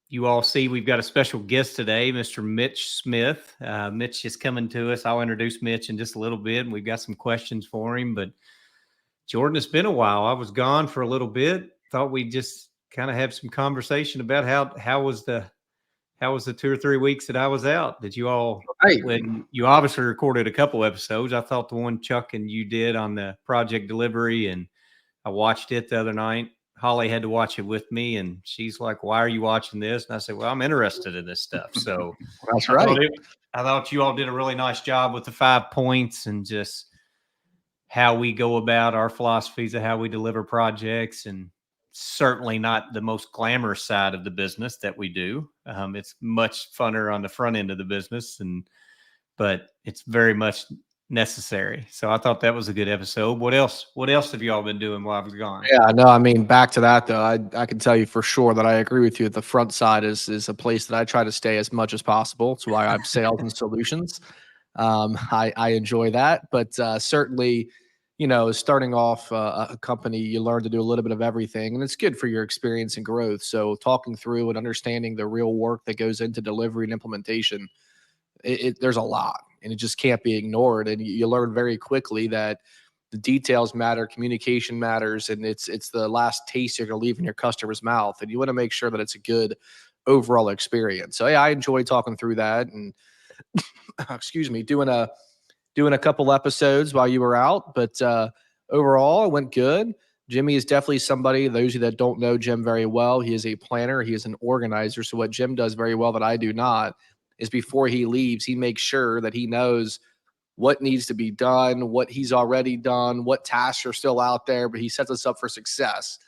you all see we've got a special guest today, Mr. Mitch Smith. Mitch is coming to us. I'll introduce Mitch in just a little bit, and we've got some questions for him. But Jordan, it's been a while. I was gone for a little bit. Thought we'd just kind of have some conversation about how was the 2 or 3 weeks that I was out? Did you all? Right. When you obviously recorded a couple episodes. I thought the one Chuck and you did on the project delivery, and I watched it the other night. Holly had to watch it with me, and she's like, "Why are you watching this?" And I said, "Well, I'm interested in this stuff." So that's right. I thought you all did a really nice job with the 5 points and just how we go about our philosophies of how we deliver projects, and certainly not the most glamorous side of the business that we do. It's much funner on the front end of the business, but it's very much necessary. So I thought that was a good episode. What else have you all been doing while I was gone? Yeah, no, I mean, back to that though, I can tell you for sure that I agree with you. The front side is a place that I try to stay as much as possible. It's why I'm sales and solutions. I enjoy that, but certainly, starting off a company, you learn to do a little bit of everything, and it's good for your experience and growth. So talking through and understanding the real work that goes into delivery and implementation, there's a lot, and it just can't be ignored. And you learn very quickly that the details matter, communication matters, and it's the last taste you're going to leave in your customer's mouth. And you want to make sure that it's a good overall experience. So yeah, I enjoy talking through that, and excuse me, doing a couple episodes while you were out. But overall, it went good. Jimmy is definitely somebody, those of you that don't know Jim very well, he is a planner, he is an organizer. So what Jim does very well that I do not is before he leaves, he makes sure that he knows what needs to be done, what he's already done, what tasks are still out there, but he sets us up for success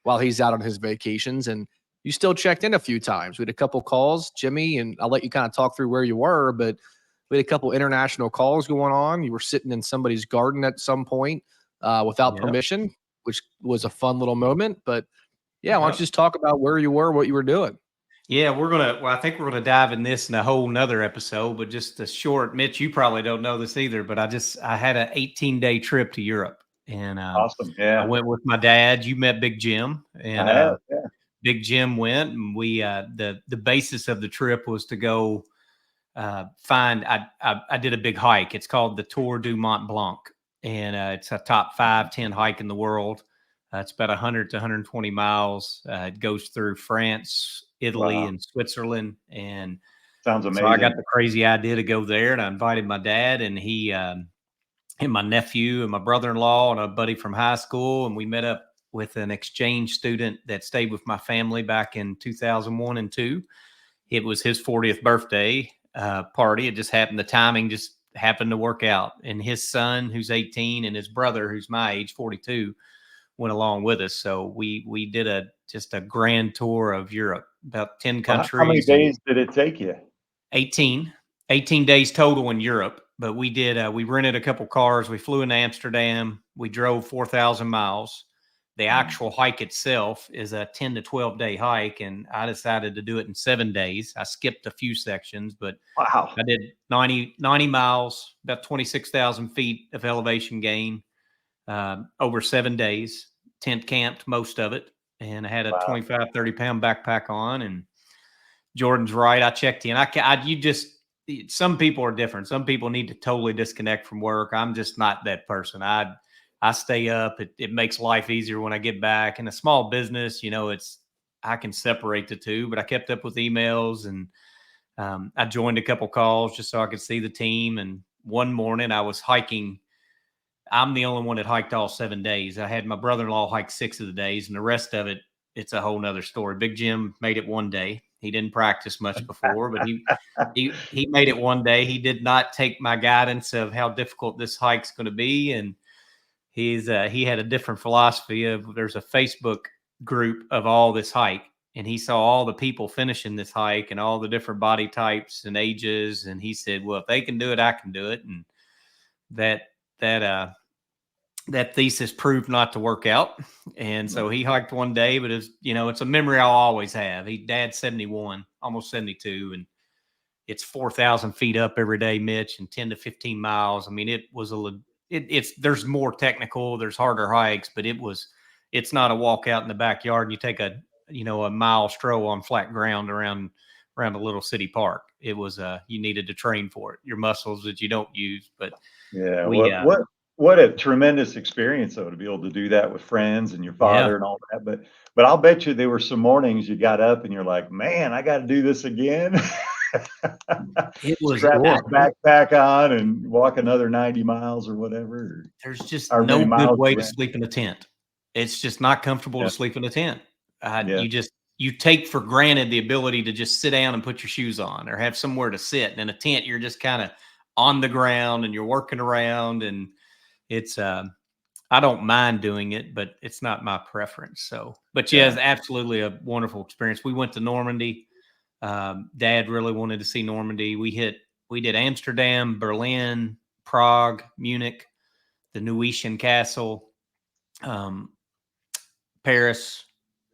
while he's out on his vacations. And you still checked in a few times. We had a couple calls, Jimmy, and I'll let you kind of talk through where you were, but we had a couple international calls going on. You were sitting in somebody's garden at some point without permission, which was a fun little moment. But yeah, why don't you just talk about where you were, what you were doing? Yeah, I think we're going to dive in this in a whole nother episode, but just a short, Mitch, you probably don't know this either, but I had an 18-day trip to Europe, and awesome. Yeah. I went with my dad. You met Big Jim, and Big Jim went, and we, the basis of the trip was to go I did a big hike. It's called the Tour du Mont Blanc, and it's a top 5-10 hike in the world. It's about 100 to 120 miles. It goes through France, Italy, and Switzerland. And sounds amazing. So I got the crazy idea to go there, and I invited my dad, and he, and my nephew, and my brother-in-law, and a buddy from high school, and we met up with an exchange student that stayed with my family back in 2001 and 2. It was his 40th birthday party. It just happened. The timing just happened to work out, and his son, who's 18, and his brother, who's my age, 42. Went along with us. So we did just a grand tour of Europe, about 10 countries. How many days did it take you? 18 days total in Europe. But we rented a couple cars. We flew into Amsterdam. We drove 4,000 miles. The actual hike itself is a 10 to 12 day hike. And I decided to do it in 7 days. I skipped a few sections, but wow. I did 90 miles, about 26,000 feet of elevation gain. Over 7 days, tent camped most of it, and I had a 25, 30 pound backpack on. And Jordan's right. I checked in. Some people are different. Some people need to totally disconnect from work. I'm just not that person. I stay up. It makes life easier when I get back. In a small business, I can separate the two, but I kept up with emails, and I joined a couple calls just so I could see the team. And one morning I was hiking. I'm the only one that hiked all 7 days. I had my brother-in-law hike 6 of the days, and the rest of it, it's a whole nother story. Big Jim made it one day. He didn't practice much before, but he made it one day. He did not take my guidance of how difficult this hike's going to be, and he had a different philosophy of there's a Facebook group of all this hike, and he saw all the people finishing this hike and all the different body types and ages, and he said, "Well, if they can do it, I can do it." And that thesis proved not to work out. And so he hiked one day, but it's a memory I'll always have. Dad's 71, almost 72. And it's 4,000 feet up every day, Mitch, and 10 to 15 miles. I mean, it was there's more technical, there's harder hikes, but it's not a walk out in the backyard and you take a a mile stroll on flat ground around a little city park. It was you needed to train for it, your muscles that you don't use. But Yeah. we What a tremendous experience though, to be able to do that with friends and your yeah, father and all that. But I'll bet you there were some mornings you got up and you're like, man, I got to do this again. it was Strap Sure. my backpack on and walk another 90 miles or whatever. there's just Or many no good miles way you to ran. sleep in a tent. It's just not comfortable Yeah. to sleep in a tent. Yeah. You take for granted the ability to just sit down and put your shoes on or have somewhere to sit. And in a tent, you're just kind of on the ground and you're working around, and it's I don't mind doing it, but it's not my preference. So, but yeah, it's absolutely a wonderful experience. We went to Normandy. Dad really wanted to see Normandy. We did Amsterdam, Berlin, Prague, Munich, the Neusian Castle, Paris.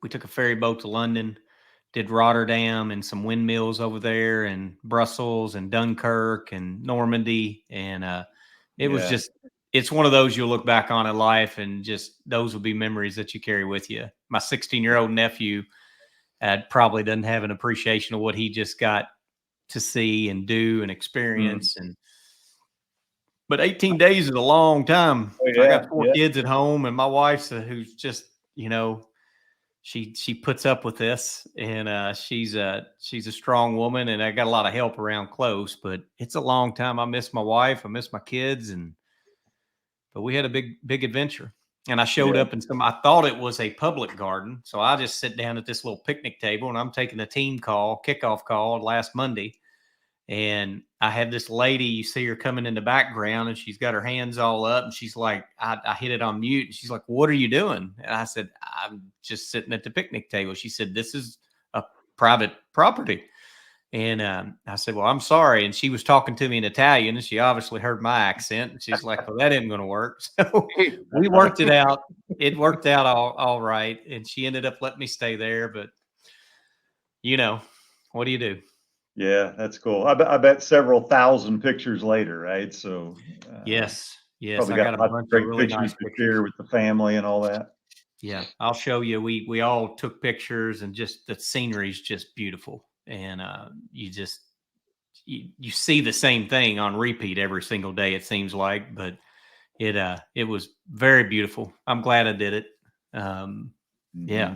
We took a ferry boat to London, did Rotterdam and some windmills over there, and Brussels and Dunkirk and Normandy. And it was just, it's one of those you'll look back on in life, and just those will be memories that you carry with you. My 16-year-old nephew probably doesn't have an appreciation of what he just got to see and do and experience. But 18 days is a long time. Oh, I got 4 yeah. kids at home, and my wife's who's just, she puts up with this, and she's a strong woman, and I got a lot of help around close, but it's a long time. I miss my wife. I miss my kids. But we had a big adventure, and I showed up in I thought it was a public garden. So I just sit down at this little picnic table, and I'm taking a team kickoff call last Monday. And I had this lady, you see her coming in the background, and she's got her hands all up, and she's like, I hit it on mute. And she's like, what are you doing? And I said, I'm just sitting at the picnic table. She said, this is a private property. And I said, well, I'm sorry. And she was talking to me in Italian, and she obviously heard my accent. And she's like, well, that isn't going to work. So we worked it out. It worked out all right. And she ended up letting me stay there. But, what do you do? Yeah, that's cool. I bet several thousand pictures later, right? So yes, probably I got got a lots bunch of great of really pictures nice to pictures. share with the family and all that. Yeah, I'll show you. We all took pictures, and just the scenery is just beautiful. And you see the same thing on repeat every single day, it seems like. But it was very beautiful. I'm glad I did it. Yeah.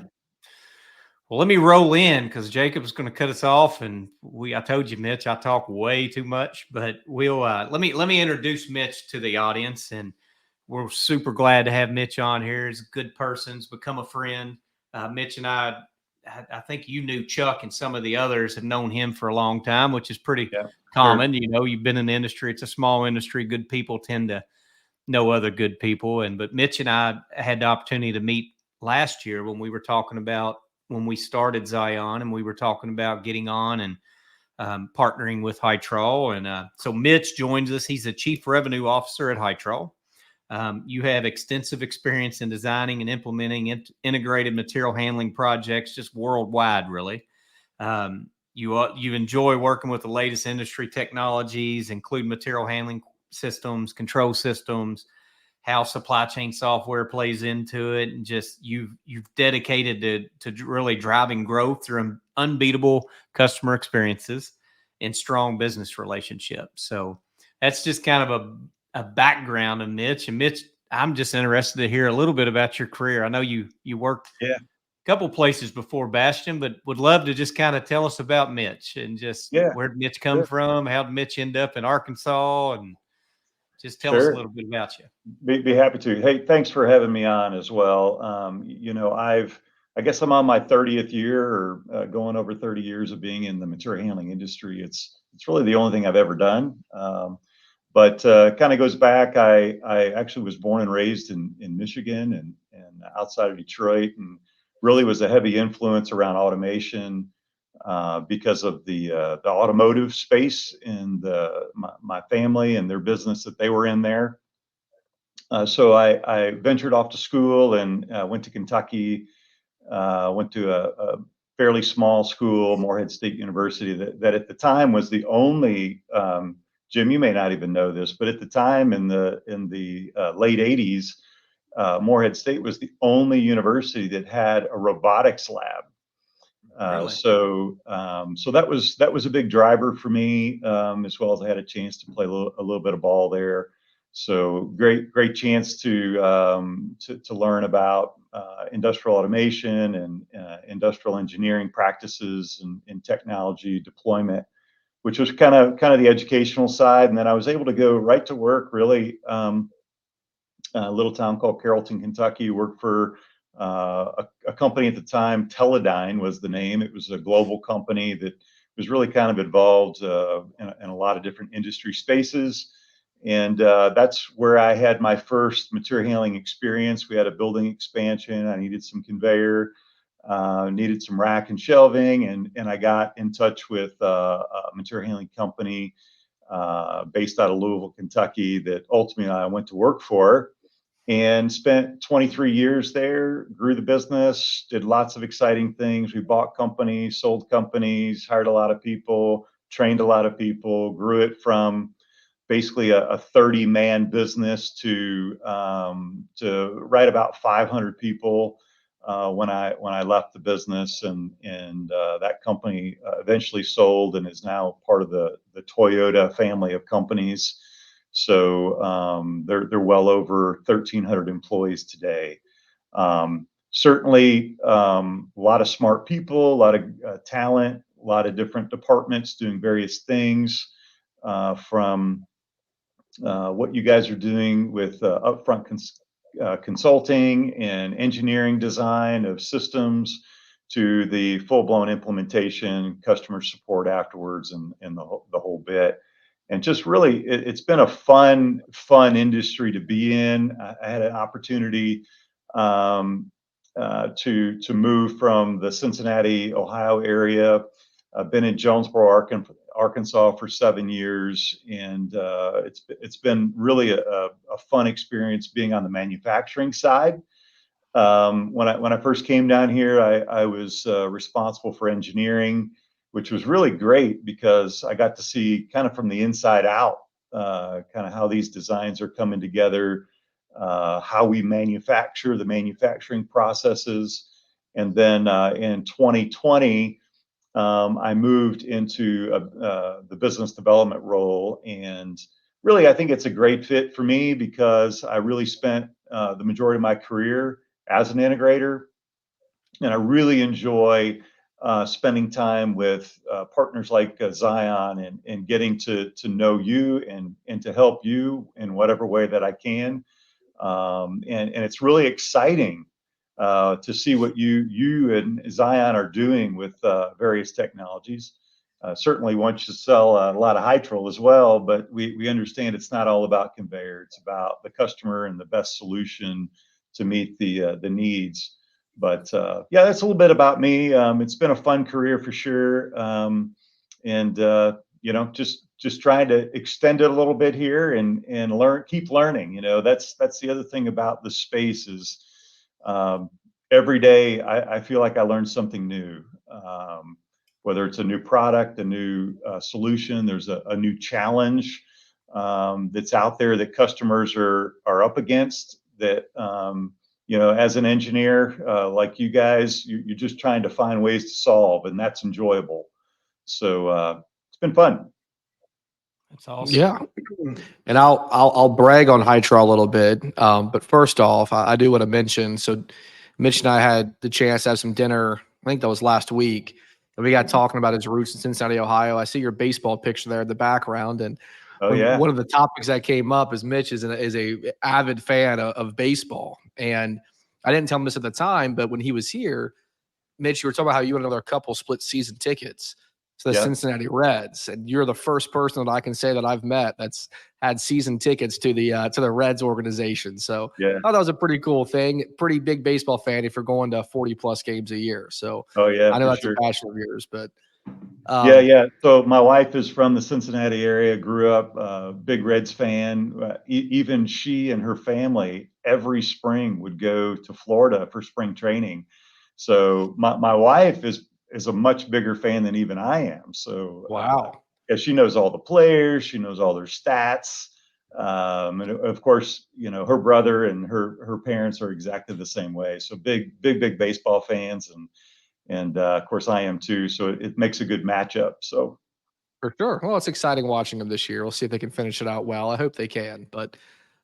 Well, let me roll in, because Jacob's going to cut us off, and I told you, Mitch, I talk way too much, but we'll let me introduce Mitch to the audience. And we're super glad to have Mitch on here. He's a good person. He's become a friend. Mitch and I think you knew Chuck, and some of the others have known him for a long time, which is pretty common. Sure. You've been in the industry. It's a small industry. Good people tend to know other good people. But Mitch and I had the opportunity to meet last year when we were talking about when we started Zion, and we were talking about getting on and partnering with Hytrol. And so Mitch joins us. He's the Chief Revenue Officer at Hytrol. You have extensive experience in designing and implementing integrated material handling projects just worldwide, really. You enjoy working with the latest industry technologies, including material handling systems, control systems, how supply chain software plays into it, and just you've dedicated to really driving growth through unbeatable customer experiences and strong business relationships. So that's just kind of a background of Mitch. And Mitch, I'm just interested to hear a little bit about your career. I know you worked a couple places before Bastion, but would love to just kind of tell us about Mitch, and just where did Mitch come from? How did Mitch end up in Arkansas? And just tell us a little bit about you. Be happy to. Hey, thanks for having me on as well. I guess I'm on my 30th year, or going over 30 years of being in the material handling industry. It's really the only thing I've ever done. But kind of goes back. I actually was born and raised in Michigan and outside of Detroit, and really was a heavy influence around automation because of the automotive space and my family and their business that they were in there. So I ventured off to school and went to Kentucky, went to a fairly small school, Morehead State University, that at the time was the only, Jim, you may not even know this, but at the time in the late 80s, Morehead State was the only university that had a robotics lab. Really? So that was a big driver for me, as well as I had a chance to play a little bit of ball there. So great chance to learn about industrial automation and industrial engineering practices and technology deployment, which was kind of the educational side. And then I was able to go right to work, really, a little town called Carrollton, Kentucky. Worked for a company at the time. Teledyne was the name. It was a global company that was really kind of involved in a lot of different industry spaces. And that's where I had my first material handling experience. We had a building expansion. I needed some conveyor, needed some rack and shelving, and I got in touch with a material handling company based out of Louisville, Kentucky, that ultimately I went to work for, and spent 23 years there, grew the business, did lots of exciting things. We bought companies, sold companies, hired a lot of people, trained a lot of people, grew it from basically a 30-man business to right about 500 people when I left the business, and that company eventually sold and is now part of the Toyota family of companies. So they're well over 1,300 employees today. Certainly, a lot of smart people, a lot of talent, a lot of different departments doing various things, from what you guys are doing with upfront consulting and engineering design of systems, to the full-blown implementation, customer support afterwards, and the whole bit. And just really, it's been a fun industry to be in. I had an opportunity to move from the Cincinnati, Ohio area. I've been in Jonesboro, Arkansas for 7 years, and it's been really a fun experience being on the manufacturing side. When I first came down here, I was responsible for engineering, which was really great because I got to see kind of from the inside out, kind of how these designs are coming together, how we manufacture, the manufacturing processes. And then in 2020, I moved into the business development role, and really, I think it's a great fit for me because I really spent the majority of my career as an integrator, and I really enjoy spending time with partners like Zion, and getting to know you and to help you in whatever way that I can. And it's really exciting to see what you and Zion are doing with various technologies. Certainly want you to sell a lot of Hytrol as well, but we understand it's not all about conveyor. It's about the customer and the best solution to meet the needs. But yeah, that's a little bit about me. It's been a fun career for sure, and just trying to extend it a little bit here and keep learning. That's the other thing about the space is, every day I feel like I learn something new. Whether it's a new product, a new solution, there's a new challenge that's out there that customers are up against, that as an engineer, like you guys, you're just trying to find ways to solve, and that's enjoyable. So it's been fun. That's awesome. Yeah. And I'll brag on Hytrol a little bit. But first off, I do want to mention, so Mitch and I had the chance to have some dinner, I think that was last week, and we got talking about his roots in Cincinnati, Ohio. I see your baseball picture there in the background, and Oh yeah. one of the topics that came up is Mitch is a avid fan of baseball. And I didn't tell him this at the time, but when he was here, Mitch, you were talking about how you and another couple split season tickets to the Cincinnati Reds, and you're the first person that I can say that I've met that's had season tickets to the Reds organization. So Yeah. I thought that was a pretty cool thing. Pretty big baseball fan if you're going to 40 plus games a year. So Oh yeah. I know For that's sure. a passion of yours, but Yeah. So my wife is from the Cincinnati area, grew up big Reds fan. Even she and her family every spring would go to Florida for spring training. So my wife is a much bigger fan than even I am. So wow. yeah, she knows all the players, she knows all their stats. And of course, her brother and her parents are exactly the same way. So big baseball fans, and And of course I am too. So it makes a good matchup. So. For sure. Well, it's exciting watching them this year. We'll see if they can finish it out well. I hope they can. But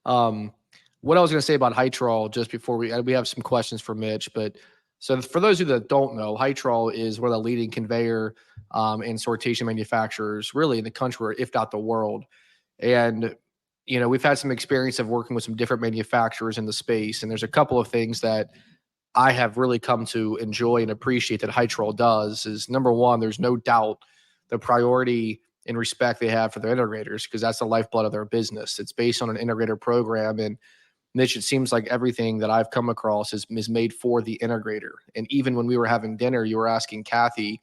what I was going to say about Hytrol, just before we have some questions for Mitch, but so for those of you that don't know, Hytrol is one of the leading conveyor and sortation manufacturers really in the country, if not the world. And we've had some experience of working with some different manufacturers in the space, and there's a couple of things that I have really come to enjoy and appreciate that Hytrol does. Is number one, there's no doubt the priority and respect they have for their integrators, because that's the lifeblood of their business. It's based on an integrator program. And Mitch, it seems like everything that I've come across is made for the integrator. And even when we were having dinner, you were asking Kathy,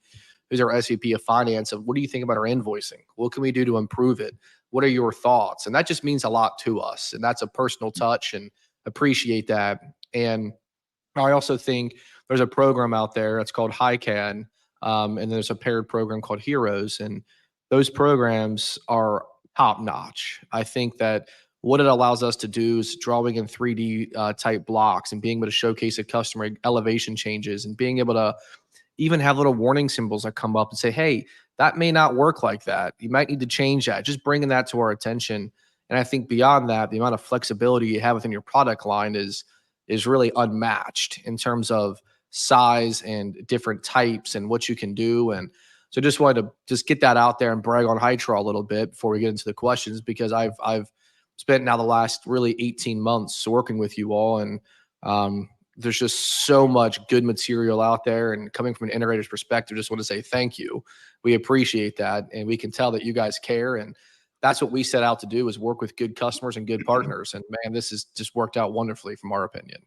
who's our SVP of finance, of what do you think about our invoicing? What can we do to improve it? What are your thoughts? And that just means a lot to us. And that's a personal touch, and appreciate that. And I also think there's a program out there that's called HiCAN, and there's a paired program called Heroes, and those programs are top notch. I think that what it allows us to do is drawing in 3D type blocks and being able to showcase a customer elevation changes, and being able to even have little warning symbols that come up and say, hey, that may not work like that. You might need to change that. Just bringing that to our attention. And I think beyond that, the amount of flexibility you have within your product line is really unmatched in terms of size and different types and what you can do. And so just wanted to just get that out there and brag on Hytrol a little bit before we get into the questions, because I've spent now the last really 18 months working with you all. And there's just so much good material out there, and coming from an integrator's perspective, just want to say thank you. We appreciate that. And we can tell that you guys care. And that's what we set out to do, is work with good customers and good partners. And man, this has just worked out wonderfully from our opinion.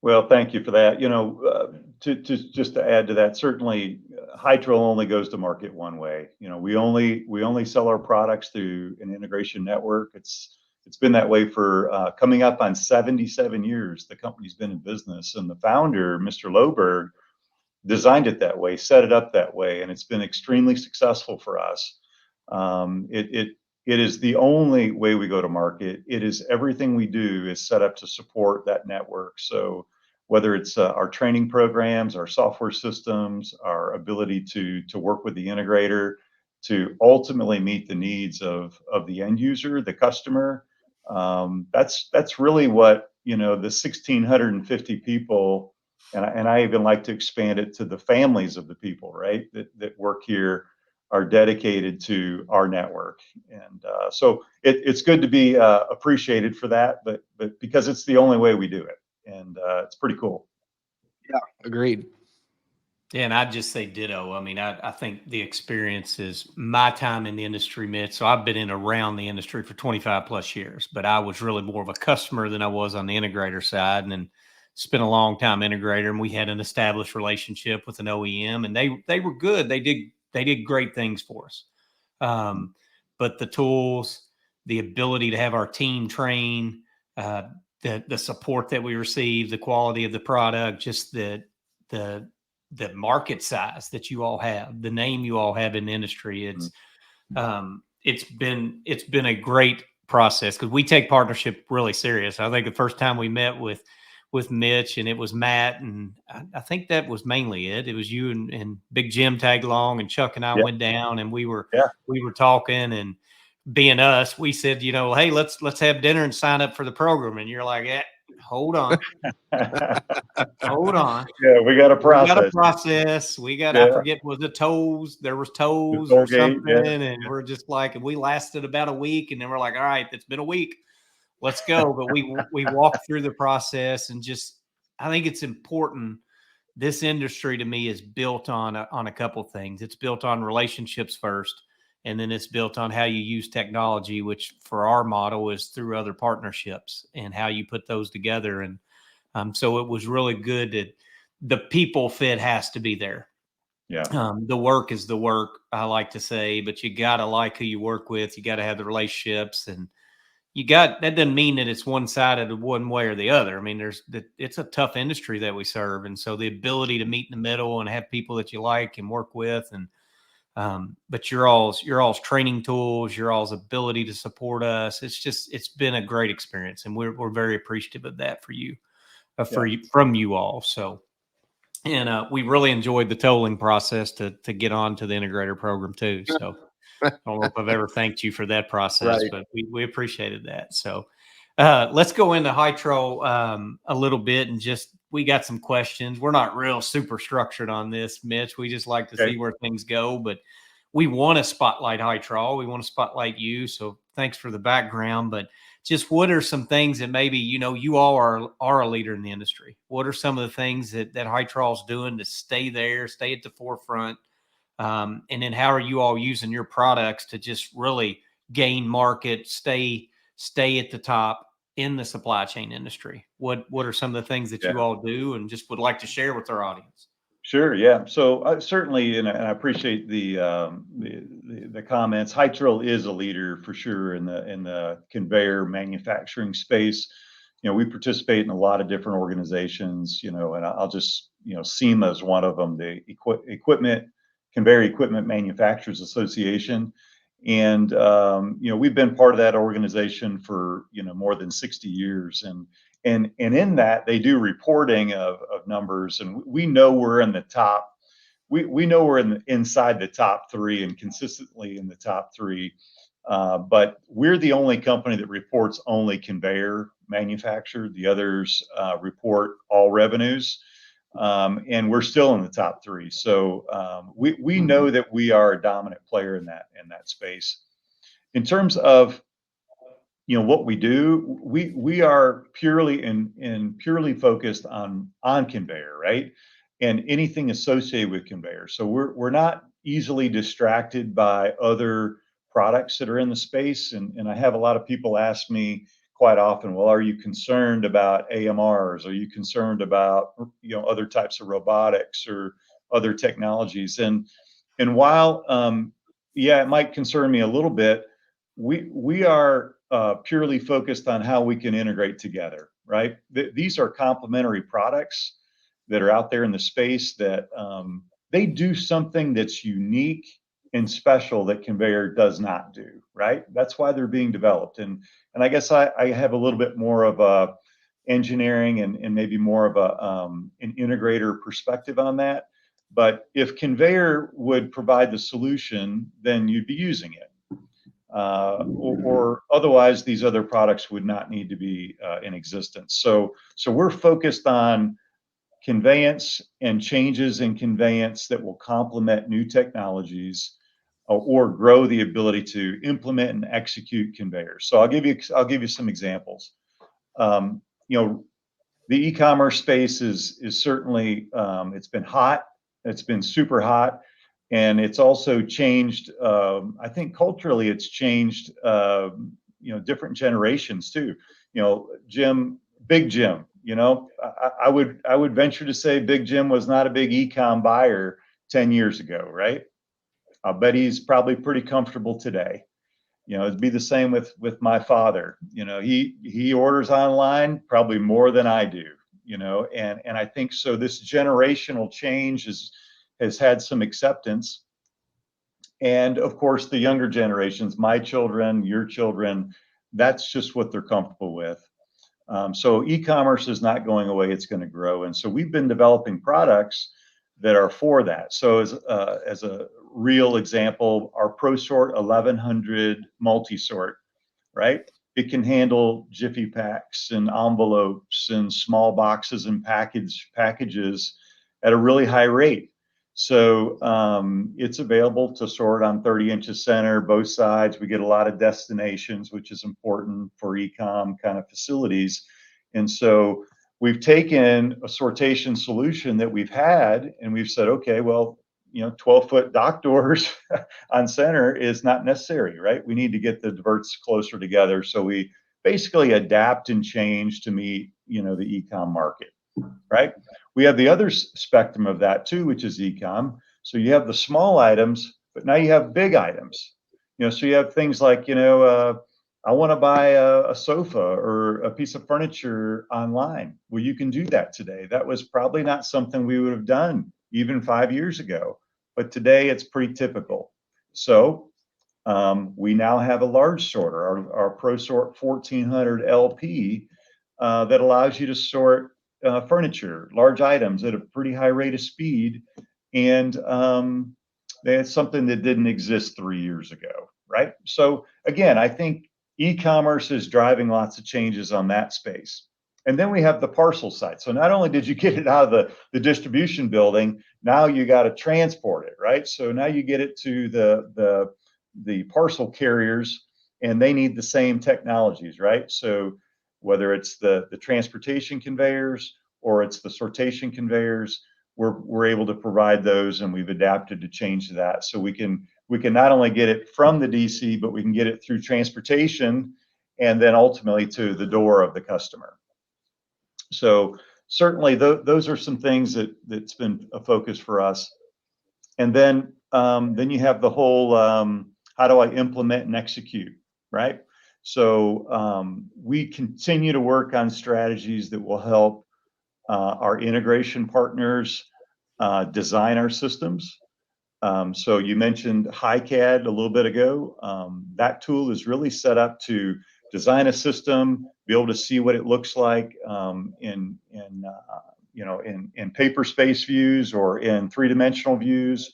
Well, thank you for that. Just to add to that, certainly Hytrol only goes to market one way. We only sell our products through an integration network. It's been that way for coming up on 77 years. The company's been in business, and the founder, Mr. Loberg, designed it that way, set it up that way, and it's been extremely successful for us. It is the only way we go to market. It is everything we do is set up to support that network. So whether it's our training programs, our software systems, our ability to work with the integrator to ultimately meet the needs of the end user, the customer, that's really what the 1,650 people, and I even like to expand it to the families of the people, right, that work here, are dedicated to our network. And so it's good to be appreciated for that, but because it's the only way we do it. And it's pretty cool. Yeah, agreed. Yeah, and I'd just say ditto. I mean, I think the experience is my time in the industry, Mitch. So I've been in around the industry for 25 plus years, but I was really more of a customer than I was on the integrator side, and then spent a long time integrator. And we had an established relationship with an OEM, and they were good. They did great things for us. But the tools, the ability to have our team train, the support that we receive, the quality of the product, just the market size that you all have, the name you all have in the industry. It's been a great process, because we take partnership really serious. I think the first time we met with Mitch, and it was Matt, and I think that was mainly it. It was you and Big Jim tagged along, and Chuck and I went down, and we were talking, and being us, we said, hey, let's have dinner and sign up for the program. And you're like, hold on. Hold on. Yeah, we got a process. We got I forget, was it toes? There was toes or something. And we're just like, and we lasted about a week, and then we're like, all right, it's been a week. Let's go. But we walked through the process, and just, I think it's important. This industry to me is built on a couple of things. It's built on relationships first, and then it's built on how you use technology, which for our model is through other partnerships, and how you put those together. And so it was really good that the people fit has to be there. Yeah. The work is the work, I like to say, but you got to like who you work with. You got to have the relationships, and that doesn't mean that it's one-sided one way or the other. I mean, it's a tough industry that we serve. And so the ability to meet in the middle and have people that you like and work with, and but your all's training tools, your all's ability to support us, it's been a great experience, and we're very appreciative of that for you, from you all. So And we really enjoyed the tolling process to get on to the integrator program too. So I don't know if I've ever thanked you for that process, Right. but we appreciated that. So let's go into Hytrol a little bit, and just we got some questions. We're not real super structured on this, Mitch. We just like to see where things go, but we want to spotlight Hytrol. We want to spotlight you. So thanks for the background, but just what are some things that maybe, you all are a leader in the industry? What are some of the things that Hytrol's doing to stay there, stay at the forefront? And then how are you all using your products to just really gain market, stay at the top in the supply chain industry? What are some of the things that you all do and just would like to share with our audience? Sure. Yeah. So certainly, and I appreciate the comments. Hytrol is a leader for sure in the conveyor manufacturing space. We participate in a lot of different organizations. And I'll just SEMA is one of them, the Conveyor Equipment Manufacturers Association, and we've been part of that organization for more than 60 years, and in that they do reporting of numbers, and we know we're in the top. We know we're inside the top three and consistently in the top three, but we're the only company that reports only conveyor manufactured. The others report all revenues, and we're still in the top three. So we know that we are a dominant player in that space. In terms of what we do, we are purely focused on conveyor, right? And anything associated with conveyor. So we're not easily distracted by other products that are in the space. And I have a lot of people ask me quite often, well, are you concerned about AMRs? Are you concerned about other types of robotics or other technologies? And while yeah, it might concern me a little bit, we are purely focused on how we can integrate together, right? These are complementary products that are out there in the space that they do something that's unique and special that conveyor does not do, right? That's why they're being developed. And I guess I have a little bit more of a engineering and maybe more of an integrator perspective on that. But if conveyor would provide the solution, then you'd be using it. Or otherwise, these other products would not need to be in existence. So we're focused on conveyance and changes in conveyance that will complement new technologies or grow the ability to implement and execute conveyors. So I'll give you some examples. The e-commerce space is certainly it's been hot. It's been super hot. And it's also changed. I think culturally, it's changed. Different generations too. Big Jim. I would venture to say Big Jim was not a big e-com buyer 10 years ago, right? I bet he's probably pretty comfortable today. It'd be the same with my father. He orders online probably more than I do. And I think so. This generational change has had some acceptance. And of course, the younger generations, my children, your children, that's just what they're comfortable with. So e-commerce is not going away; it's going to grow. And so we've been developing products that are for that. So as a real example, our ProSort 1100 multi-sort, right? It can handle Jiffy packs and envelopes and small boxes and packages at a really high rate. So it's available to sort on 30 inches center, both sides. We get a lot of destinations, which is important for e-com kind of facilities. And so we've taken a sortation solution that we've had and we've said, okay, well, 12-foot dock doors on center is not necessary, right? We need to get the diverts closer together. So we basically adapt and change to meet, the e-com market, right? We have the other spectrum of that too, which is e-com. So you have the small items, but now you have big items. So you have things like, I want to buy a sofa or a piece of furniture online. Well, you can do that today. That was probably not something we would have done even 5 years ago, but today it's pretty typical. So we now have a large sorter, our ProSort 1400 LP, that allows you to sort furniture, large items at a pretty high rate of speed. And that's something that didn't exist 3 years ago, right? So again, I think e-commerce is driving lots of changes on that space. And then we have the parcel side. So not only did you get it out of the distribution building, now you got to transport it, right? So now you get it to the parcel carriers, and they need the same technologies, right? So whether it's the transportation conveyors or it's the sortation conveyors, we're able to provide those, and we've adapted to change that. So we can not only get it from the DC, but we can get it through transportation and then ultimately to the door of the customer. So certainly those are some things that's been a focus for us. And then you have the whole how do I implement and execute, right? So we continue to work on strategies that will help our integration partners design our systems. So you mentioned HiCAD a little bit ago. That tool is really set up to design a system, be able to see what it looks like in paper space views or in three-dimensional views,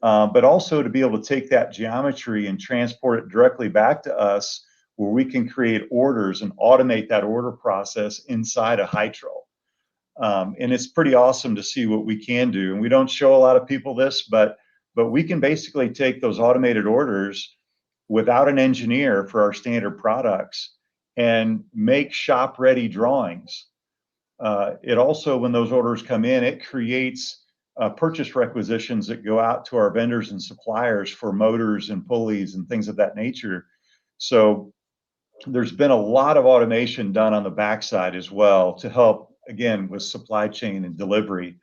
but also to be able to take that geometry and transport it directly back to us, where we can create orders and automate that order process inside of Hytrol. And it's pretty awesome to see what we can do. And we don't show a lot of people this, but we can basically take those automated orders without an engineer for our standard products and make shop-ready drawings. It also, when those orders come in, it creates purchase requisitions that go out to our vendors and suppliers for motors and pulleys and things of that nature. So there's been a lot of automation done on the backside as well to help, again, with supply chain and delivery,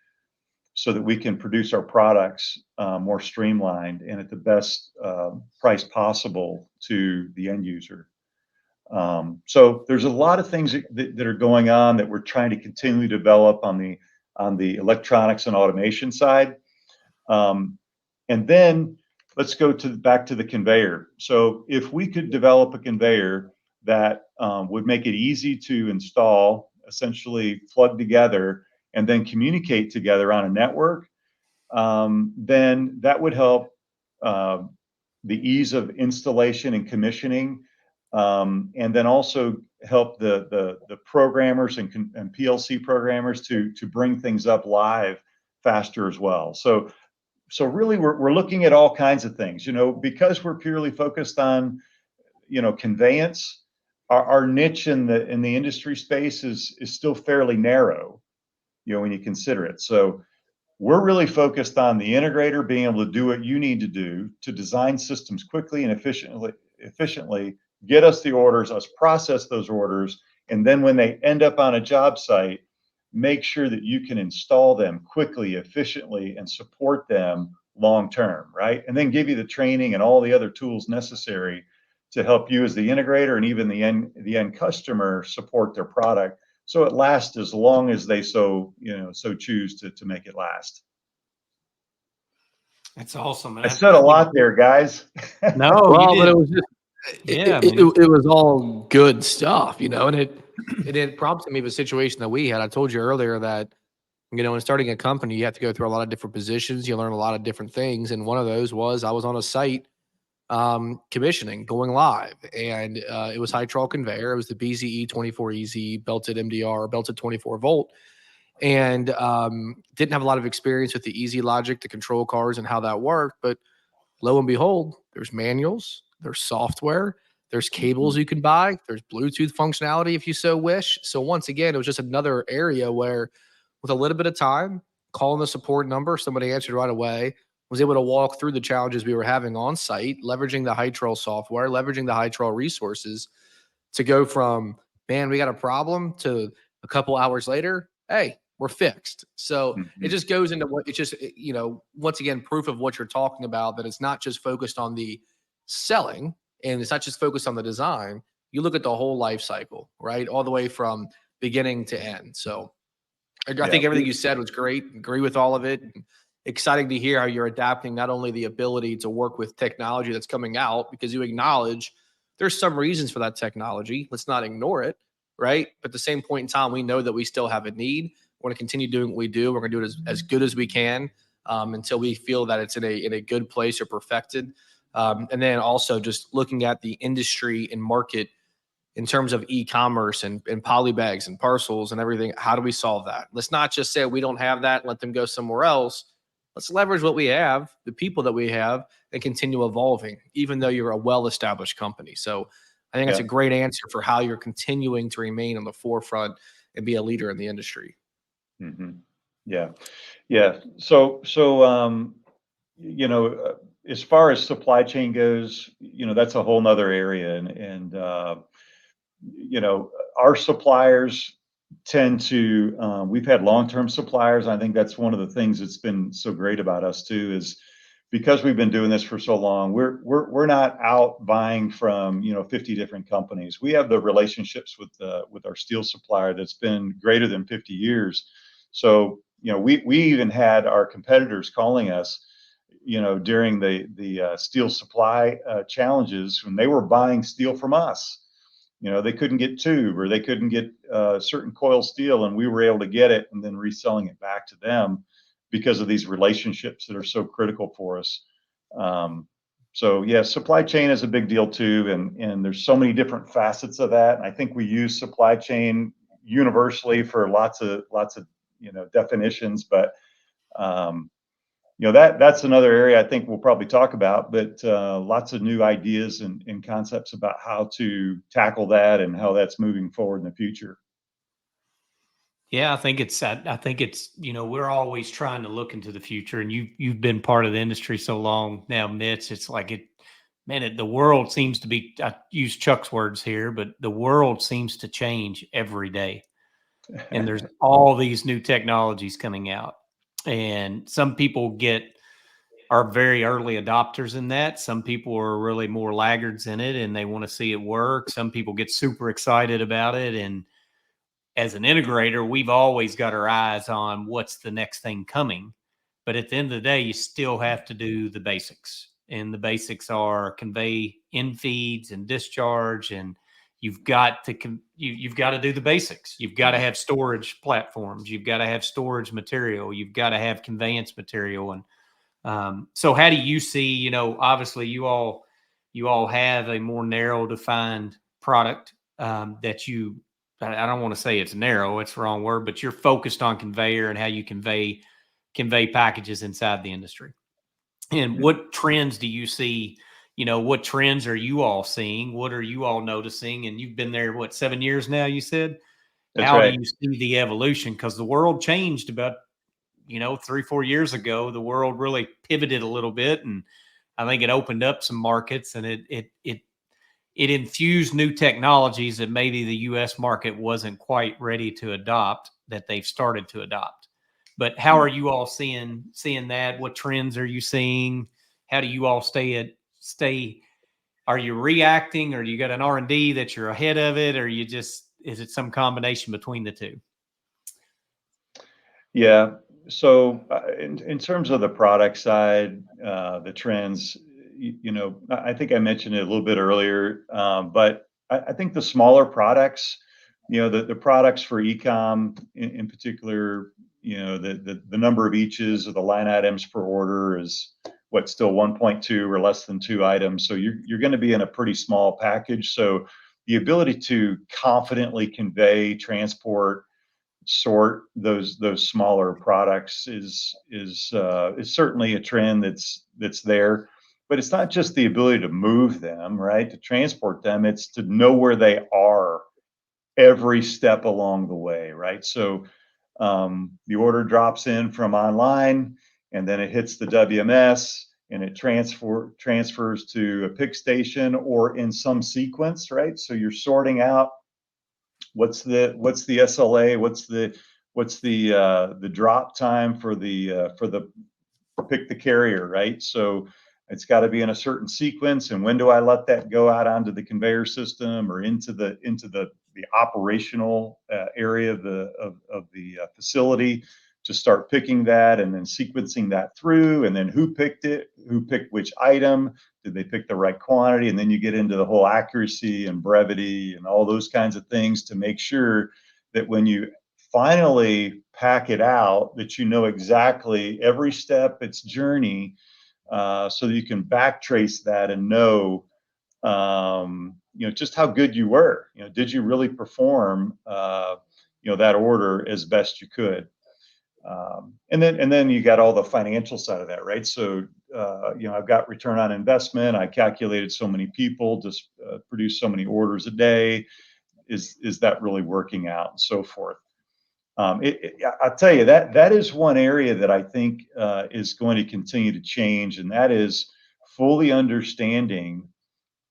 so that we can produce our products more streamlined and at the best price possible to the end user. So there's a lot of things that are going on that we're trying to continue to develop on the electronics and automation side. And then let's go back to the conveyor. So if we could develop a conveyor that would make it easy to install, essentially plug together, and then communicate together on a network, then that would help the ease of installation and commissioning, and then also help the programmers and PLC programmers to bring things up live faster as well. So really we're looking at all kinds of things, because we're purely focused on, conveyance. Our niche in the industry space is still fairly narrow, when you consider it. So we're really focused on the integrator being able to do what you need to do to design systems quickly and efficiently, get us the orders, us process those orders, and then when they end up on a job site, make sure that you can install them quickly, efficiently, and support them long term, right? And then give you the training and all the other tools necessary to help you as the integrator and even the end customer support their product, so it lasts as long as they so choose to make it last. That's awesome. I said a lot there, guys. No, well, but it was just it was all good stuff, and it prompted me of a situation that we had. I told you earlier that, in starting a company, you have to go through a lot of different positions. You learn a lot of different things. And one of those was I was on a site commissioning, going live, and it was Hytrol conveyor. It was the BZE 24EZ belted MDR, belted 24 volt, and didn't have a lot of experience with the easy logic, the control cars, and how that worked. But lo and behold, there's manuals, there's software, there's cables you can buy, there's Bluetooth functionality if you so wish. So once again, it was just another area where, with a little bit of time, calling the support number, somebody answered right away, was able to walk through the challenges we were having on site, leveraging the Hytrol software, leveraging the Hytrol resources to go from, man, we got a problem, to a couple hours later, hey, we're fixed. So it just goes into what it's just, once again, proof of what you're talking about, that it's not just focused on the selling and it's not just focused on the design. You look at the whole life cycle, right? All the way from beginning to end. So I think everything you said was great. Agree with all of it. Exciting to hear how you're adapting not only the ability to work with technology that's coming out, because you acknowledge there's some reasons for that technology. Let's not ignore it. right? But at the same point in time, we know that we still have a need. We're going to continue doing what we do. We're going to do it as good as we can until we feel that it's in a good place or perfected. And then also just looking at the industry and market in terms of e-commerce and polybags and parcels and everything. How do we solve that? Let's not just say we don't have that and let them go somewhere else. Let's leverage what we have, the people that we have, and continue evolving, even though you're a well-established company. So I think that's a great answer for how you're continuing to remain on the forefront and be a leader in the industry. Mm-hmm. Yeah. Yeah. So, as far as supply chain goes, that's a whole nother area. Our suppliers tend to, we've had long-term suppliers. I think that's one of the things that's been so great about us too, is because we've been doing this for so long, we're not out buying from 50 different companies. We have the relationships with our steel supplier that's been greater than 50 years. So we even had our competitors calling us during the steel supply challenges when they were buying steel from us. They couldn't get tube or they couldn't get certain coil steel, and we were able to get it and then reselling it back to them because of these relationships that are so critical for us. So yeah, supply chain is a big deal too, and there's so many different facets of that. And I think we use supply chain universally for lots of definitions, but that's another area I think we'll probably talk about, but lots of new ideas and concepts about how to tackle that and how that's moving forward in the future. Yeah, I think it's we're always trying to look into the future, and you've been part of the industry so long now, Mitch. It's like the world seems to be, I use Chuck's words here, but the world seems to change every day. And there's all these new technologies coming out. And some people are very early adopters in that. Some people are really more laggards in it and they want to see it work. Some people get super excited about it. And as an integrator, we've always got our eyes on what's the next thing coming. But at the end of the day, you still have to do the basics. And the basics are convey in feeds and discharge, and you've got to do the basics. You've got to have storage platforms. You've got to have storage material. You've got to have conveyance material. And so how do you see, obviously you all have a more narrow defined product that I don't want to say it's narrow, it's the wrong word, but you're focused on conveyor and how you convey packages inside the industry. And what trends do you see? What trends are you all seeing? What are you all noticing? And you've been there, 7 years now, you said? That's How right. do you see the evolution? Because the world changed about 3-4 years ago. The world really pivoted a little bit, and I think it opened up some markets, and it infused new technologies that maybe the U.S. market wasn't quite ready to adopt, that they've started to adopt. But how are you all seeing that? What trends are you seeing? How do you all stay? Are you reacting, or you got an R&D that you're ahead of it, or is it some combination between the two? Yeah. So in terms of the product side, the trends, I think I mentioned it a little bit earlier, but I think the smaller products, the products for e-com in particular, the number of eaches or the line items per order is still 1.2 or less than 2 items. So you're going to be in a pretty small package. So the ability to confidently convey, transport, sort those smaller products is certainly a trend that's there. But it's not just the ability to move them, right, to transport them. It's to know where they are every step along the way, right? So the order drops in from online, and then it hits the WMS, and it transfers to a pick station or in some sequence, right? So you're sorting out what's the SLA, what's the drop time for the pick the carrier, right? So it's got to be in a certain sequence, and when do I let that go out onto the conveyor system or into the operational area of the facility just start picking that and then sequencing that through, and then who picked it, who picked which item, did they pick the right quantity, and then you get into the whole accuracy and brevity and all those kinds of things to make sure that when you finally pack it out, that you know exactly every step, its journey, so that you can backtrace that and know, just how good you were. Did you really perform, that order as best you could? And then you got all the financial side of that, right? So, I've got return on investment. I calculated so many people, just produce so many orders a day. Is that really working out, and so forth? I'll tell you that is one area that I think is going to continue to change, and that is fully understanding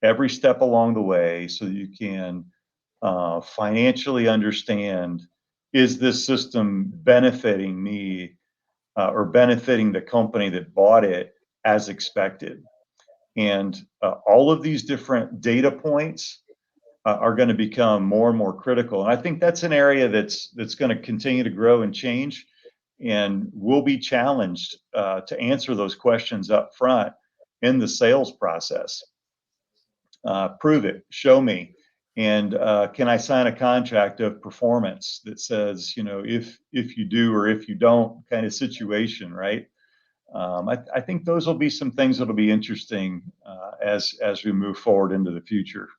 every step along the way, so that you can financially understand, is this system benefiting me or benefiting the company that bought it as expected? And all of these different data points are going to become more and more critical. And I think that's an area that's going to continue to grow and change, and we'll be challenged to answer those questions up front in the sales process. Prove it, show me, and can I sign a contract of performance that says, if you do or if you don't kind of situation, right? I think those will be some things that'll be interesting as we move forward into the future.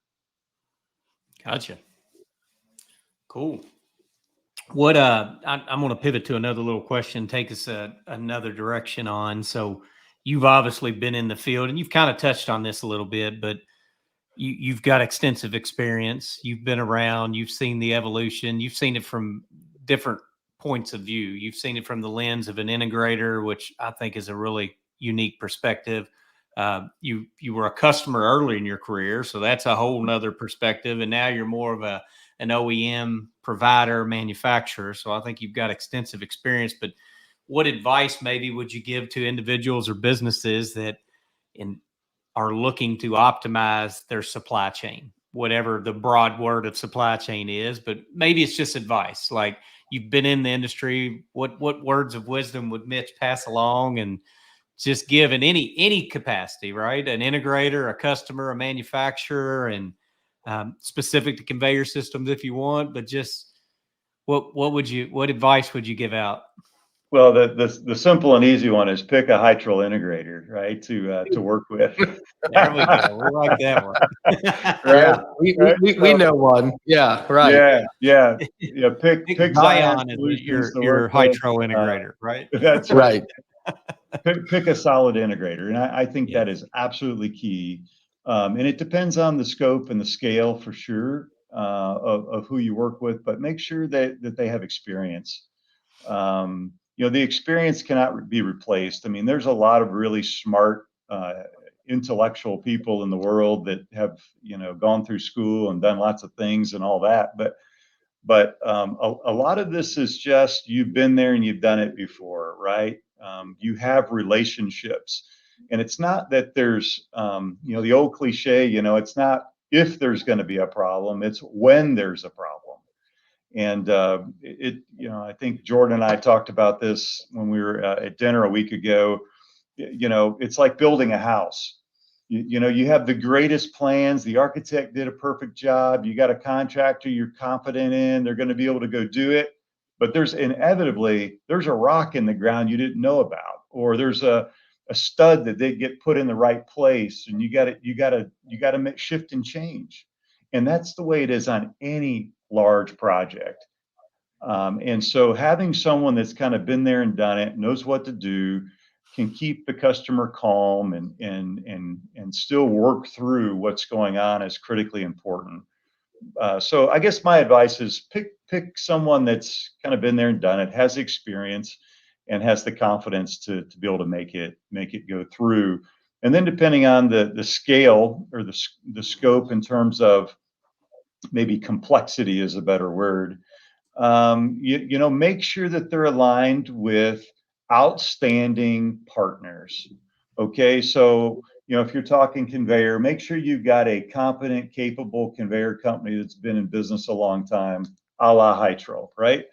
Gotcha. Cool. What I'm going to pivot to another little question, take us another direction on. So you've obviously been in the field, and you've kind of touched on this a little bit, but you've got extensive experience. You've been around, you've seen the evolution, you've seen it from different points of view. You've seen it from the lens of an integrator, which I think is a really unique perspective. You were a customer early in your career, so that's a whole nother perspective. And now you're more of an OEM provider, manufacturer. So I think you've got extensive experience. But what advice maybe would you give to individuals or businesses that are looking to optimize their supply chain, whatever the broad word of supply chain is? But maybe it's just advice. Like, you've been in the industry. What words of wisdom would Mitch pass along, and just give in any capacity, right? An integrator, a customer, a manufacturer, and specific to conveyor systems if you want, but just what advice would you give out? Well, the simple and easy one is pick a Hytrol integrator, right, to work with. There we go. We like that one. Right. Yeah, we know one. Yeah, right. Yeah. Pick Zion as Solutions to your work with. Hytrol integrator, right? That's right. Pick a solid integrator, and I think that is absolutely key. And it depends on the scope and the scale for sure of who you work with, but make sure that they have experience. The experience cannot be replaced. I mean, there's a lot of really smart, intellectual people in the world that have, gone through school and done lots of things and all that. But a lot of this is just, you've been there and you've done it before, right? You have relationships, and it's not that there's, the old cliche, it's not if there's going to be a problem, it's when there's a problem. And I think Jordan and I talked about this when we were at dinner a week ago. It's like building a house. You have the greatest plans. The architect did a perfect job. You got a contractor you're confident in. They're going to be able to go do it. But there's a rock in the ground you didn't know about, or there's a stud that didn't get put in the right place, and you got to shift and change. And that's the way it is on any large project. And so having someone that's kind of been there and done it, knows what to do, can keep the customer calm and still work through what's going on is critically important. So I guess my advice is pick someone that's kind of been there and done it, has experience, and has the confidence to be able to make it go through. And then depending on the scale or the scope in terms of, maybe complexity is a better word, make sure that they're aligned with outstanding partners. Okay, so if you're talking conveyor, make sure you've got a competent, capable conveyor company that's been in business a long time, a la Hytrol, right?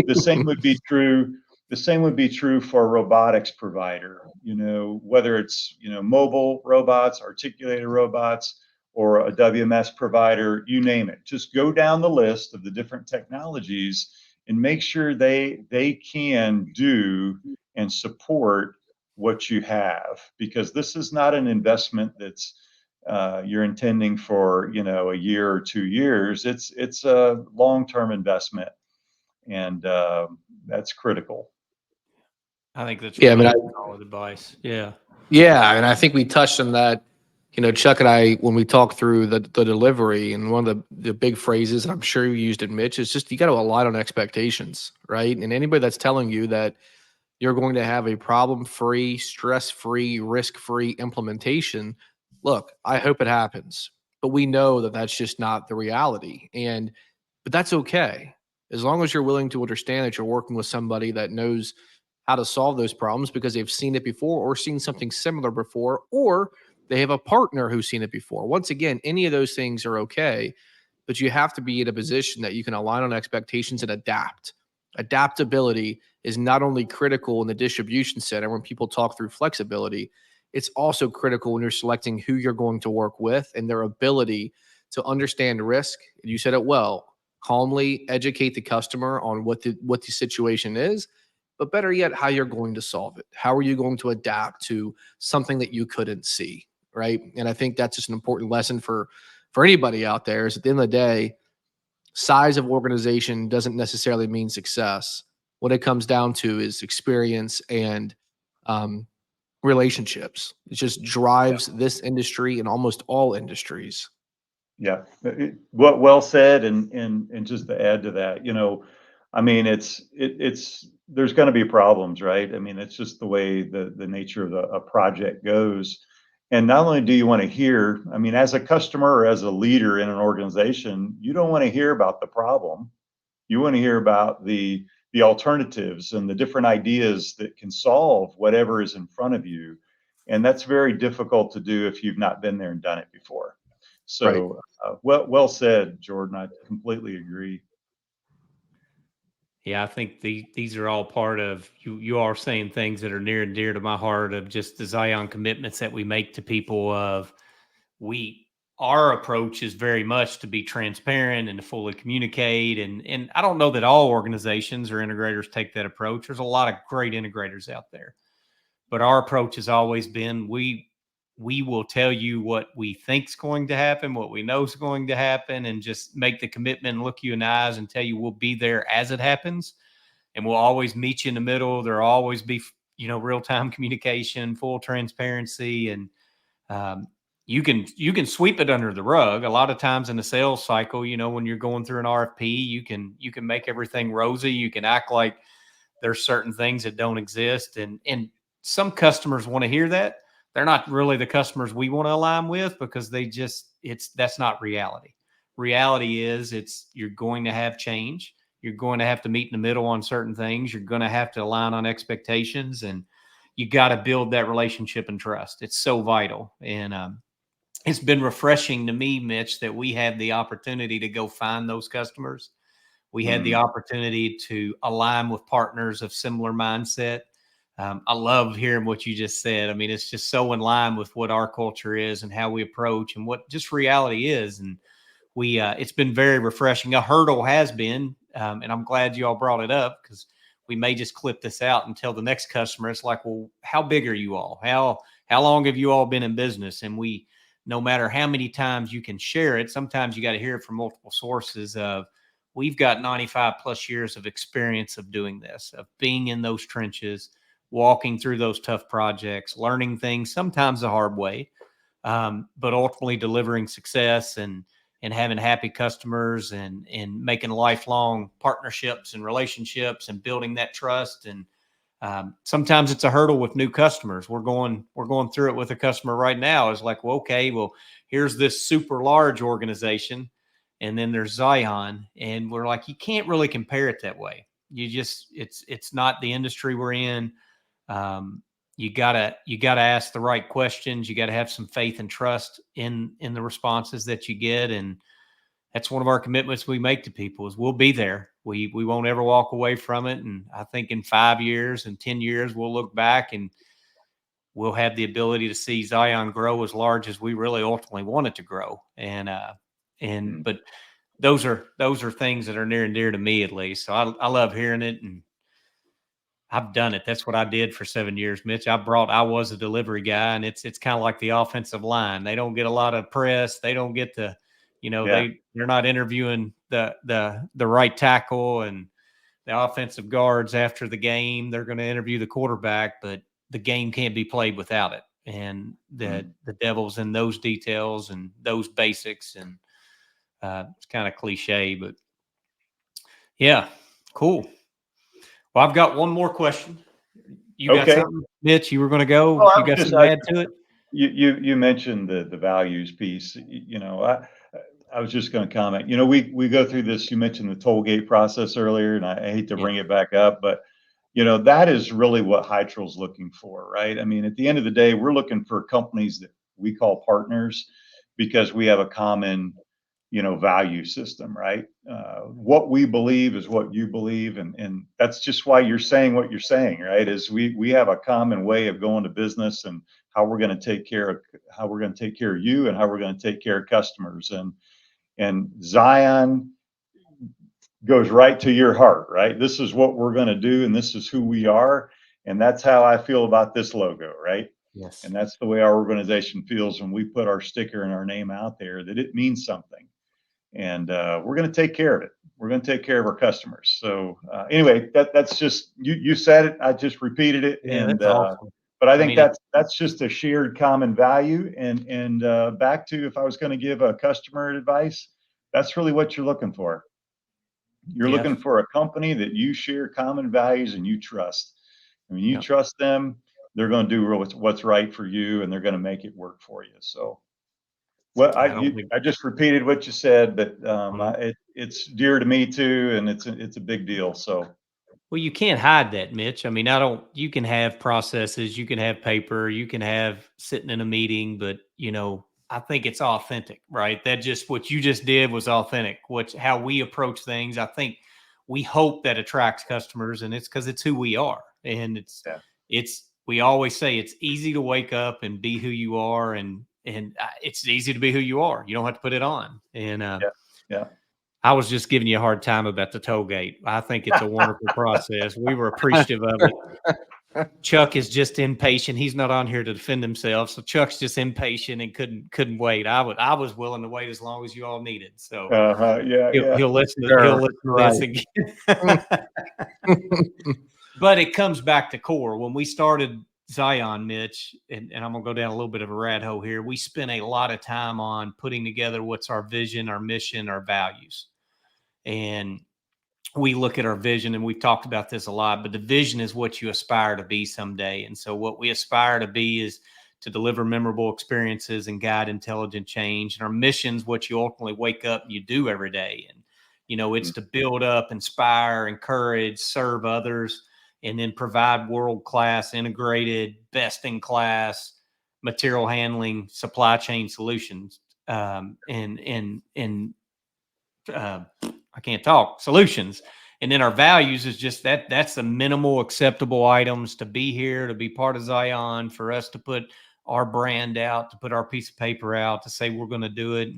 The same would be true The same would be true for a robotics provider, whether it's, mobile robots, articulated robots, or a WMS provider, you name it. Just go down the list of the different technologies and make sure they can do and support what you have, because this is not an investment that's you're intending for, a year or 2 years. It's a long-term investment, and that's critical. I think that's Yeah, I really mean, solid advice. Yeah. Yeah, and I think we touched on that. Chuck and I, when we talked through the delivery, and one of the big phrases, and I'm sure you used it, Mitch, is just you got to align on expectations, right? And anybody that's telling you that you're going to have a problem-free, stress-free, risk-free implementation, look, I hope it happens, but we know that that's just not the reality, but that's okay as long as you're willing to understand that you're working with somebody that knows how to solve those problems because they've seen it before or seen something similar before, or they have a partner who's seen it before. Once again, any of those things are okay, but you have to be in a position that you can align on expectations and adapt. Adaptability is not only critical in the distribution center when people talk through flexibility, it's also critical when you're selecting who you're going to work with and their ability to understand risk. You said it well, calmly educate the customer on what the situation is, but better yet, how you're going to solve it. How are you going to adapt to something that you couldn't see, right? And I think that's just an important lesson for anybody out there. Is at the end of the day, size of organization doesn't necessarily mean success. What it comes down to is experience and relationships. It just drives this industry and almost all industries. Yeah, well said, and just to add to that, I mean, it's there's going to be problems, right? I mean, it's just the way the nature of a project goes. And not only do you want to hear, I mean, as a customer or as a leader in an organization, you don't want to hear about the problem. You want to hear about the alternatives and the different ideas that can solve whatever is in front of you. And that's very difficult to do if you've not been there and done it before. Right. So, well said, Jordan. I completely agree. Yeah, I think these are all part of you. You are saying things that are near and dear to my heart of just the Zion commitments that we make to people. Of our approach is very much to be transparent and to fully communicate. And I don't know that all organizations or integrators take that approach. There's a lot of great integrators out there, but our approach has always been we will tell you what we think's going to happen, what we know is going to happen, and just make the commitment and look you in the eyes and tell you we'll be there as it happens. And we'll always meet you in the middle. There'll always be, real-time communication, full transparency. And you can sweep it under the rug. A lot of times in the sales cycle, when you're going through an RFP, you can make everything rosy. You can act like there's certain things that don't exist. And some customers want to hear that. They're not really the customers we want to align with, because that's not reality. Reality is you're going to have change. You're going to have to meet in the middle on certain things. You're going to have to align on expectations, and you got to build that relationship and trust. It's so vital. And it's been refreshing to me, Mitch, that we had the opportunity to go find those customers. We had the opportunity to align with partners of similar mindset. I love hearing what you just said. I mean, it's just so in line with what our culture is and how we approach and what just reality is. And it's been very refreshing. A hurdle has been, and I'm glad you all brought it up, because we may just clip this out and tell the next customer. It's like, well, how big are you all? How long have you all been in business? And no matter how many times you can share it, sometimes you got to hear it from multiple sources of, we've got 95 plus years of experience of doing this, of being in those trenches, walking through those tough projects, learning things, sometimes the hard way, but ultimately delivering success and having happy customers and making lifelong partnerships and relationships and building that trust. And sometimes it's a hurdle with new customers. We're going through it with a customer right now. It's like, well, okay, well, here's this super large organization, and then there's Zion, and we're like, you can't really compare it that way. It's not the industry we're in. You gotta ask the right questions. You gotta have some faith and trust in the responses that you get. And that's one of our commitments we make to people is we'll be there. We won't ever walk away from it. And I think in 5 years and 10 years, we'll look back and we'll have the ability to see Zion grow as large as we really ultimately want it to grow. But those are things that are near and dear to me, at least. So I love hearing it, and I've done it. That's what I did for 7 years, Mitch. I was a delivery guy, and it's kind of like the offensive line. They don't get a lot of press. They don't get to, they're not interviewing the right tackle and the offensive guards after the game. They're going to interview the quarterback, but the game can't be played without it. And the devil's in those details and those basics. And it's kind of cliche, but yeah, cool. Well, I've got one more question. You got something, Mitch? You were going to go. Well, you got something to add to it? You mentioned the values piece. I was just going to comment. We go through this. You mentioned the toll gate process earlier, and I hate to bring it back up, but that is really what Hytrol's looking for, right? I mean, at the end of the day, we're looking for companies that we call partners because we have a common value system, right? What we believe is what you believe. And that's just why you're saying what you're saying, right? Is we have a common way of going to business and how we're going to take care of you and how we're going to take care of customers. And Zion goes right to your heart, right? This is what we're going to do. And this is who we are. And that's how I feel about this logo, right? Yes. And that's the way our organization feels when we put our sticker and our name out there, that it means something. And we're going to take care of it. We're going to take care of our customers. So anyway, that's just you said it. I just repeated it. Yeah, and that's awesome. But I think that's just a shared common value. And back to, if I was going to give a customer advice, that's really what you're looking for. You're looking for a company that you share common values and you trust. And when you trust them, they're going to do what's right for you, and they're going to make it work for you. So. Well, I just repeated what you said, but it's dear to me too, and it's a big deal. So, well, you can't hide that, Mitch. I mean, you can have processes, you can have paper, you can have sitting in a meeting, but I think it's authentic, right? That just what you just did was authentic. How we approach things. I think we hope that attracts customers, and it's because it's who we are, and we always say it's easy to wake up and be who you are, and it's easy to be who you are. You don't have to put it on. And I was just giving you a hard time about the toll gate. I think it's a wonderful process. We were appreciative of it. Chuck is just impatient. He's not on here to defend himself, so Chuck's just impatient and couldn't wait. I was willing to wait as long as you all needed. So he'll listen to this again. But it comes back to core. When we started Zion, Mitch, and I'm going to go down a little bit of a rat hole here. We spent a lot of time on putting together what's our vision, our mission, our values. And we look at our vision, and we've talked about this a lot, but the vision is what you aspire to be someday. And so what we aspire to be is to deliver memorable experiences and guide intelligent change. And our mission is what you ultimately wake up and you do every day. And, it's to build up, inspire, encourage, serve others, and then provide world-class, integrated, best-in-class material handling supply chain solutions. I can't talk, solutions. And then our values is just that's the minimal acceptable items to be here, to be part of Zion, for us to put our brand out, to put our piece of paper out, to say we're going to do it.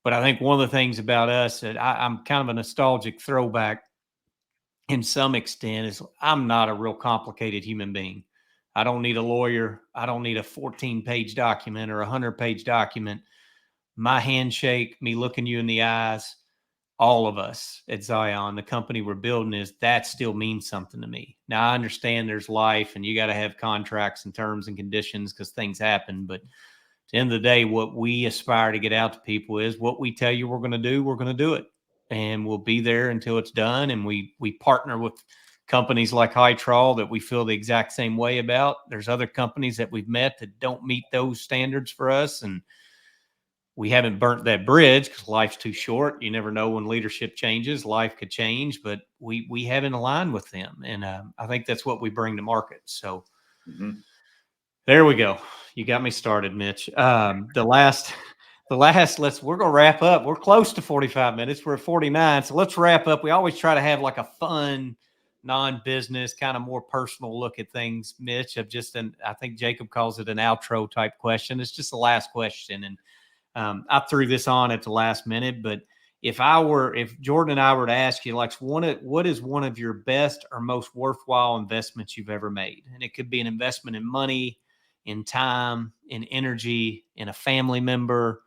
But I think one of the things about us that I'm kind of a nostalgic throwback in some extent is I'm not a real complicated human being. I don't need a lawyer. I don't need a 14-page document or a 100-page document. My handshake, me looking you in the eyes, all of us at Zion, the company we're building, that still means something to me. Now, I understand there's life and you got to have contracts and terms and conditions because things happen. But at the end of the day, what we aspire to get out to people is what we tell you we're going to do, we're going to do it. And we'll be there until it's done. And we partner with companies like Hytrol that we feel the exact same way about. There's other companies that we've met that don't meet those standards for us. And we haven't burnt that bridge because life's too short. You never know when leadership changes. Life could change, but we haven't aligned with them. And I think that's what we bring to market. So there we go. You got me started, Mitch. The we're going to wrap up. We're close to 45 minutes. We're at 49. So let's wrap up. We always try to have like a fun, non-business, kind of more personal look at things, Mitch, I think Jacob calls it an outro type question. It's just the last question. And I threw this on at the last minute, but if Jordan and I were to ask you, like, what is one of your best or most worthwhile investments you've ever made? And it could be an investment in money, in time, in energy, in a family member.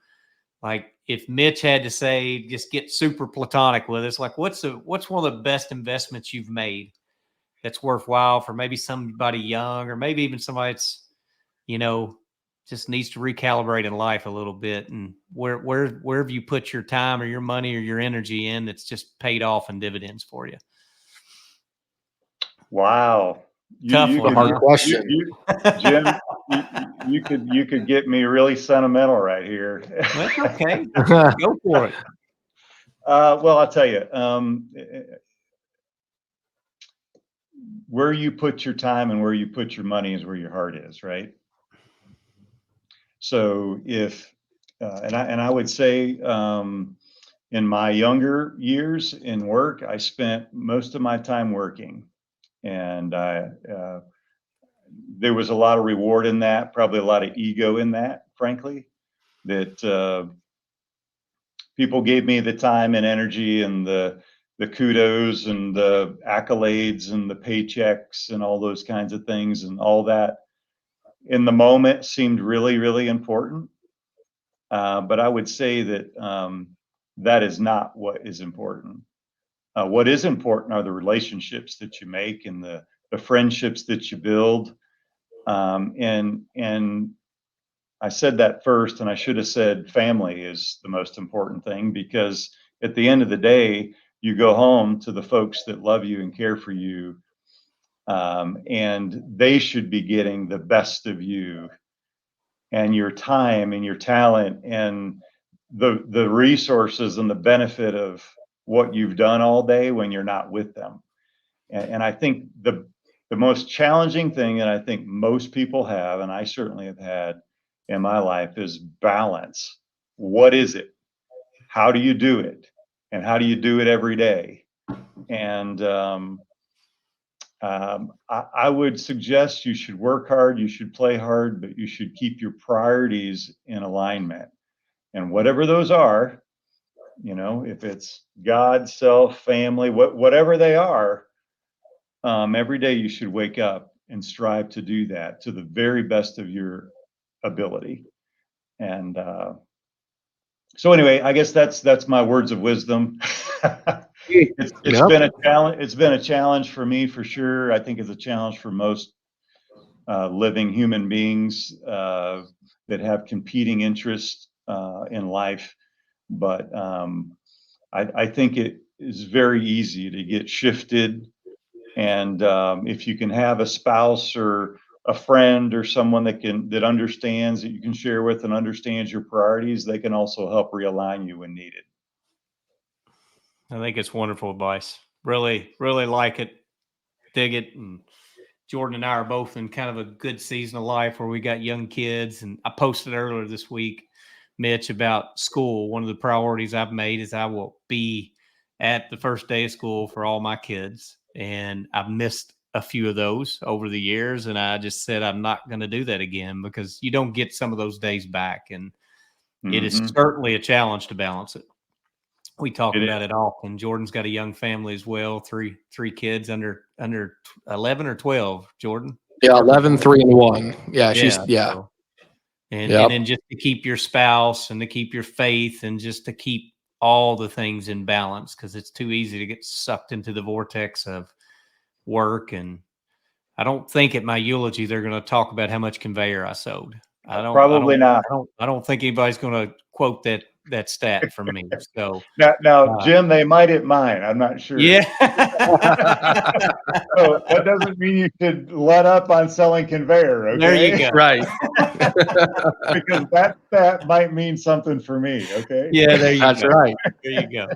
Like, if Mitch had to say, just get super platonic with us, like, what's one of the best investments you've made that's worthwhile for maybe somebody young, or maybe even somebody that's, just needs to recalibrate in life a little bit? And where have you put your time or your money or your energy in that's just paid off in dividends for you? Wow. Tough one, hard question. Jim, you could get me really sentimental right here. That's okay. Go for it. Well, I'll tell you, where you put your time and where you put your money is where your heart is, right? So if, and I would say, in my younger years in work, I spent most of my time working, and there was a lot of reward in that, probably a lot of ego in that, frankly, that people gave me the time and energy and the kudos and the accolades and the paychecks and all those kinds of things, and all that in the moment seemed really, really important. But I would say that that is not what is important. What is important are the relationships that you make and the friendships that you build. And I said that first, and I should have said family is the most important thing, because at the end of the day, you go home to the folks that love you and care for you, and they should be getting the best of you and your time and your talent and the resources and the benefit of what you've done all day when you're not with them. And I think the most challenging thing that I think most people have, and I certainly have had in my life, is balance. What is it? How do you do it? And how do you do it every day? And I would suggest you should work hard, you should play hard, but you should keep your priorities in alignment. And whatever those are, if it's God, self, family, whatever they are, every day you should wake up and strive to do that to the very best of your ability. And so anyway, I guess that's my words of wisdom. It's been a challenge. It's been a challenge for me, for sure. I think it's a challenge for most living human beings that have competing interests in life. But I think it is very easy to get shifted. And if you can have a spouse or a friend or someone that understands, that you can share with and understands your priorities, they can also help realign you when needed. I think it's wonderful advice. Really, really like it. Dig it. And Jordan and I are both in kind of a good season of life where we got young kids. And I posted earlier this week, Mitch, about school. One of the priorities I've made is I will be at the first day of school for all my kids. And I've missed a few of those over the years. And I just said, I'm not going to do that again, because you don't get some of those days back. And it is certainly a challenge to balance it. We talk about it often. Jordan's got a young family as well. Three kids under 11 or 12, Jordan. Yeah. 11, 3 and 1. Yeah. So, and then just to keep your spouse and to keep your faith and just to keep all the things in balance, because it's too easy to get sucked into the vortex of work. And I don't think at my eulogy they're going to talk about how much conveyor I sold. I don't think anybody's going to quote that stat from me. So now, Jim, they might at mine. I'm not sure. Yeah. So that doesn't mean you should let up on selling conveyor. Okay? There you go. Right. Because that might mean something for me. Okay. Yeah, there you go. That's right. There you go.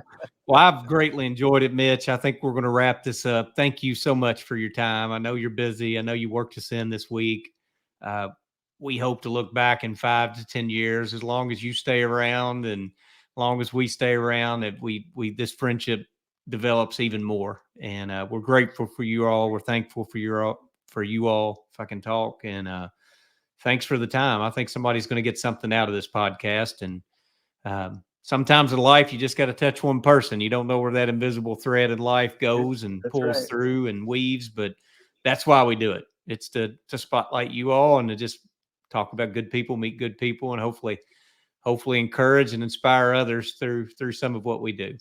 Well, I've greatly enjoyed it, Mitch. I think we're going to wrap this up. Thank you so much for your time. I know you're busy. I know you worked us in this week. we hope to look back in 5 to 10 years, as long as you stay around and as long as we stay around, that this friendship develops even more. And we're grateful for you all. We're thankful for you all, if I can talk. And thanks for the time. I think somebody's going to get something out of this podcast. And sometimes in life, you just got to touch one person. You don't know where that invisible thread in life goes and pulls through and weaves, but that's why we do it. It's to spotlight you all and to just talk about good people, meet good people, and hopefully encourage and inspire others through some of what we do.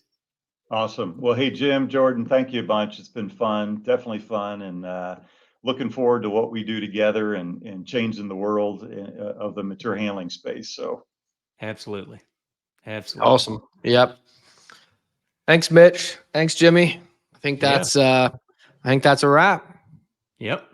Awesome. Well, hey, Jim, Jordan, thank you a bunch. It's been fun, definitely fun, and looking forward to what we do together and changing the world of the material handling space. So absolutely. Awesome. Yep. Thanks, Mitch. Thanks, Jimmy. I think that's a wrap. Yep.